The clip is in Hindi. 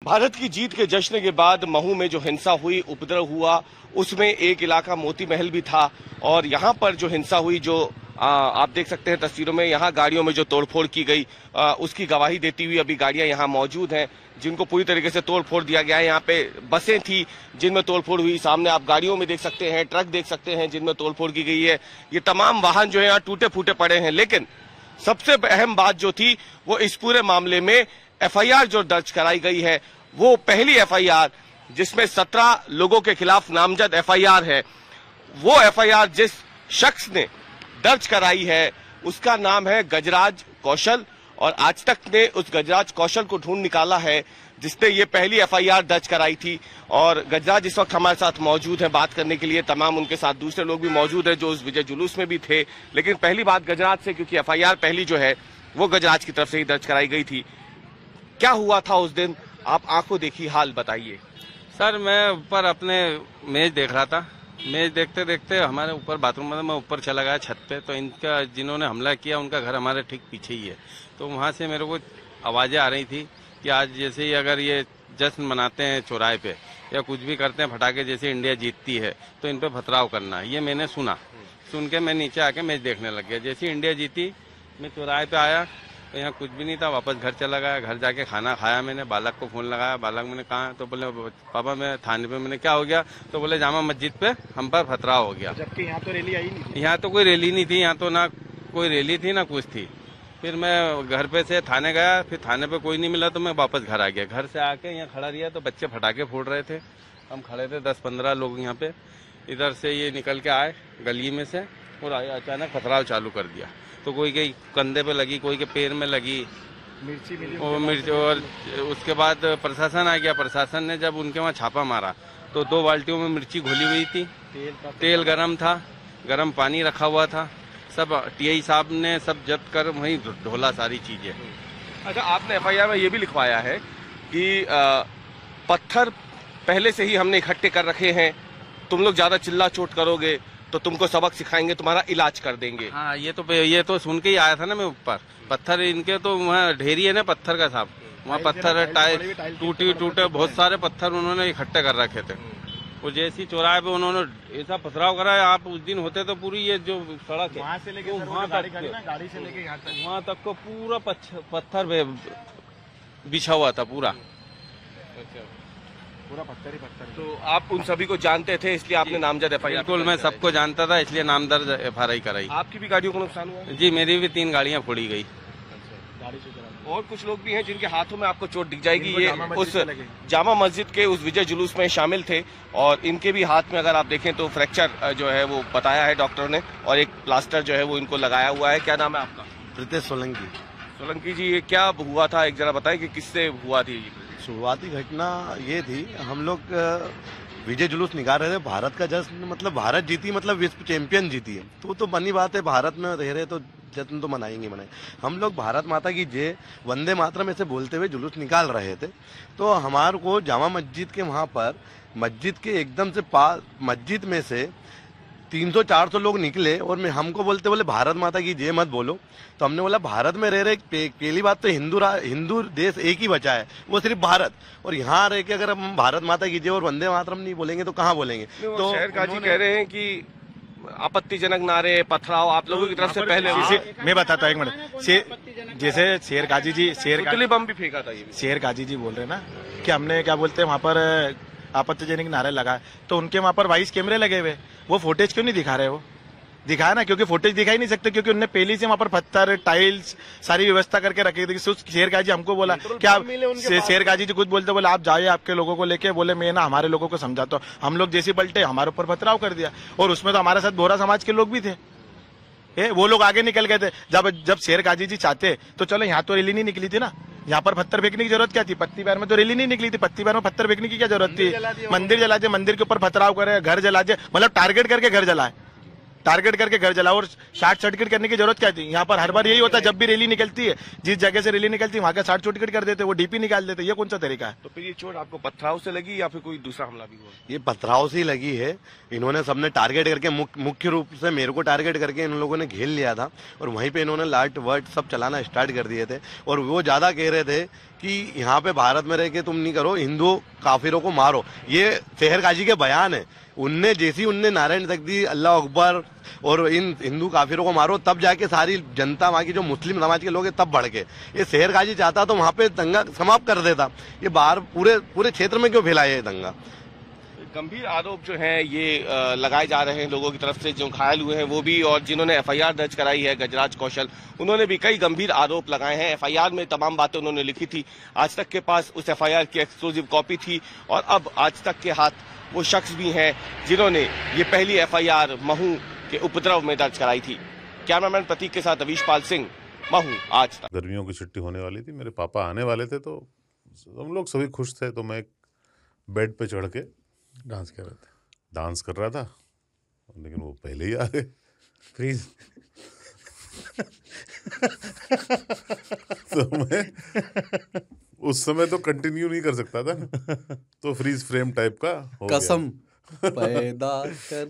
भारत की जीत के जश्न के बाद महू में जो हिंसा हुई, उपद्रव हुआ, उसमें एक इलाका मोती महल भी था और यहाँ पर जो हिंसा हुई, जो आप देख सकते हैं तस्वीरों में, यहाँ गाड़ियों में जो तोड़फोड़ की गई उसकी गवाही देती हुई अभी गाड़ियां यहाँ मौजूद हैं जिनको पूरी तरीके से तोड़फोड़ दिया गया है। यहाँ पे बसें थी जिनमें तोड़फोड़ हुई, सामने आप गाड़ियों में देख सकते हैं, ट्रक देख सकते हैं जिनमें तोड़फोड़ की गई है। ये तमाम वाहन जो है यहाँ टूटे फूटे पड़े हैं। लेकिन सबसे अहम बात जो थी वो इस पूरे मामले में एफआईआर जो दर्ज कराई गई है, वो पहली एफआईआर जिसमें 17 लोगों के खिलाफ नामजद एफआईआर है। वो एफआईआर जिस शख्स ने दर्ज कराई है उसका नाम है गजराज कौशल और आज तक ने उस गजराज कौशल को ढूंढ निकाला है जिसने ये पहली एफआईआर दर्ज कराई थी। और गजराज इस वक्त हमारे साथ मौजूद है बात करने के लिए। तमाम उनके साथ दूसरे लोग भी मौजूद हैं जो उस विजय जुलूस में भी थे। लेकिन पहली बात गजराज से, क्योंकि एफआईआर पहली जो है वो गजराज की तरफ से ही दर्ज कराई गई थी। क्या हुआ था उस दिन, आप आंखों देखी हाल बताइए। सर, मैं ऊपर अपने मैच देख रहा था। मैच देखते देखते हमारे ऊपर बाथरूम में मैं ऊपर चला गया छत पे, तो इनका जिन्होंने हमला किया उनका घर हमारे ठीक पीछे ही है। तो वहाँ से मेरे को आवाज़ें आ रही थी कि आज जैसे ही अगर ये जश्न मनाते हैं चौराहे पे या कुछ भी करते हैं फटाके जैसे इंडिया जीतती है तो इन पे पथराव करना है। ये मैंने सुना, सुन के मैं नीचे आके मैच देखने लग गया। जैसे इंडिया जीती मैं चौराहे पे आया तो यहाँ कुछ भी नहीं था, वापस घर चला गया। घर जाके खाना खाया मैंने, बालक को फोन लगाया, बालक मैंने कहा तो बोले पापा मैं थाने पे। मैंने क्या हो गया तो बोले जामा मस्जिद पे हम पर पथराव हो गया। जबकि यहाँ तो रैली आई नहीं थी। यहाँ तो कोई रैली नहीं थी, यहाँ तो ना कोई रैली थी ना कुछ थी। फिर मैं घर पे से थाने गया, फिर थाने पे कोई नहीं मिला तो मैं वापस घर आ गया। घर से आके यहाँ खड़ा रहा तो बच्चे फटाके फोड़ रहे थे। हम खड़े थे 10-15 लोग यहाँ पे। इधर से ये निकल के आए गली में से और अचानक पथराव चालू कर दिया। तो कोई के कंधे पे लगी, कोई के पैर में लगी मिर्ची। और उसके बाद प्रशासन आ गया। प्रशासन ने जब उनके वहाँ छापा मारा तो 2 बाल्टियों में मिर्ची घोली हुई थी, तेल गरम था, गरम पानी रखा हुआ था। सब टीआई साहब ने सब जब्त कर वहीं ढोला सारी चीजें। अच्छा, आपने एफआईआर में ये भी लिखवाया है कि पत्थर पहले से ही हमने इकट्ठे कर रखे हैं, तुम लोग ज्यादा चिल्ला चोट करोगे तो तुमको सबक सिखाएंगे, तुम्हारा इलाज कर देंगे। हाँ, ये तो सुन के ही आया था ना मैं ऊपर। पत्थर इनके तो वहाँ ढेरी है ना पत्थर का साहब, वहाँ पत्थर टाइल टूटे बहुत सारे पत्थर उन्होंने इकट्ठे कर रखे थे। और जैसी चौराहे पे उन्होंने ऐसा पथराव करा है, आप उस दिन होते तो पूरी ये जो सड़क है वहाँ से लेके वहाँ गाड़ी से लेके वहाँ तक को पूरा पत्थर बिछा हुआ था पूरा। पूरा पत्थर ही पत्थर। तो आप उन सभी को जानते थे इसलिए आपने नामजद एफआईआर? बिल्कुल, मैं सबको जानता था इसलिए नामदर्ज एफआईआर कराई। आपकी भी गाड़ियों को नुकसान हुआ? जी, मेरी भी 3 गाड़ियाँ फोड़ी गई। गाड़ी से और कुछ लोग भी हैं जिनके हाथों में आपको चोट दिख जाएगी। ये उस जामा मस्जिद के उस विजय जुलूस में शामिल थे और इनके भी हाथ में अगर आप देखें तो फ्रैक्चर जो है वो बताया है डॉक्टर ने और एक प्लास्टर जो है वो इनको लगाया हुआ है। क्या नाम है आपका? प्रीतेश सोलंकी। सोलंकी जी, ये क्या हुआ था, एक जरा बताएं कि किससे हुआ थी? शुरुआती घटना ये थी, हम लोग विजय जुलूस निकाल रहे थे। भारत का जश्न, मतलब भारत जीती, मतलब विश्व चैंपियन जीती है तो बनी बात है, भारत में रह रहे तो जश्न तो मनाएंगे। हम लोग भारत माता की जय वंदे मातरम ऐसे बोलते हुए जुलूस निकाल रहे थे। तो हमारे को जामा मस्जिद के वहां पर मस्जिद के एकदम से पास मस्जिद में से 300-400 लोग निकले और हमको बोले भारत माता की जय मत बोलो। तो हमने बोला भारत में रह रहे पहली बात तो हिंदू देश एक ही बचा है, वो सिर्फ भारत। और यहाँ रह के अगर हम भारत माता की जय और वंदे मातरम नहीं बोलेंगे तो कहाँ बोलेंगे? तो शहर काजी कह रहे हैं कि आपत्तिजनक नारे पथराव आप लोगों की तरफ से पहले। मैं बताता हूँ, एक मिनट। जैसे शेर काजी जी बम भी फेंका था, ये शेर काजी जी बोल रहे हैं ना कि हमने क्या बोलते हैं वहाँ पर आपत्तिजनक नारे लगाए, तो उनके वहाँ पर 22 कैमरे लगे हुए, वो फुटेज क्यों नहीं दिखा रहे? वो दिखाया ना, क्योंकि फुटेज दिखा ही नहीं सकते, क्योंकि उन्होंने पहले से वहाँ पर पत्थर टाइल्स सारी व्यवस्था करके रखी थी। शेर काजी हमको बोला क्या, शेर काजी जी खुद बोलते, बोले आप जाइए आपके लोगों को लेके, बोले मैं ना हमारे लोगों को समझाता हूँ। हम लोग जैसे पलटे हमारे ऊपर पथराव कर दिया और उसमें तो हमारे साथ बोहरा समाज के लोग भी थे। वो लोग आगे निकल गए थे। जब शेर काजी जी चाहते तो चलो, यहाँ तो रैली नहीं निकली थी ना, यहाँ पर पत्थर फेंकने की जरूरत क्या थी? पत्ती बार में तो रैली नहीं निकली थी, पत्ती बार में पत्थर फेंकने की क्या जरूरत थी? मंदिर जला दे, मंदिर के ऊपर पथराव करे, घर जला दे, मतलब टारगेट करके घर जलाए, टारगेट करके घर जलाओ। और शॉर्ट सर्किट करने की जरूरत क्या थी? यहाँ पर हर बार यही होता है, जब भी रैली निकलती है, जिस जगह से रैली निकलती है वहां का शॉर्ट सर्किट कर देते, वो डीपी निकाल देते। ये कौन सा तरीका है? तो फिर ये चोट आपको पथराव से लगी या फिर कोई दूसरा हमला भी हुआ? ये पथराव से ही लगी है। इन्होंने सबने टारगेट करके मुख्य रूप से मेरे को टारगेट करके इन लोगों ने घेर लिया था और वहीं पे इन्होंने लाइट वर्ट सब चलाना स्टार्ट कर दिए थे। और वो ज्यादा कह रहे थे कि यहाँ पे भारत में रह के तुम नहीं करो, हिंदू काफिरों को मारो। ये सेहर गाजी के बयान है। उनने नारायण तक दी, अल्लाह अकबर और इन हिंदू काफिरों को मारो, तब जाके सारी जनता वहाँ की जो मुस्लिम समाज के लोग हैं तब बढ़ के। ये सेहर गाजी चाहता तो वहाँ पे दंगा समाप्त कर देता। ये बाहर पूरे क्षेत्र में क्यों फैलाया ये दंगा? गंभीर आरोप जो हैं ये लगाए जा रहे हैं लोगों की तरफ से, जो घायल हुए हैं वो भी, और जिन्होंने एफआईआर दर्ज कराई है गजराज कौशल, उन्होंने भी कई गंभीर आरोप लगाए हैं। एफआईआर में तमाम बातें उन्होंने लिखी थी। आज तक के पास उस एफआईआर की एक्सक्लूसिव कॉपी थी और अब आज तक के हाथ वो शख्स भी हैं जिन्होंने ये पहली एफआईआर महू के उपद्रव में दर्ज कराई थी। कैमरामैन प्रतीक के साथ अवीश पाल सिंह, महू आज तक। गर्मियों की छुट्टी होने वाली थी, मेरे पापा आने वाले थे, तो हम लोग सभी खुश थे। तो मैं एक बेड पे चढ़ के डांस कर रहा था, लेकिन वो पहले ही आ गए। फ्रीज। तो मैं उस समय तो कंटिन्यू नहीं कर सकता था ना, तो फ्रीज फ्रेम टाइप का हो कसम पैदा कर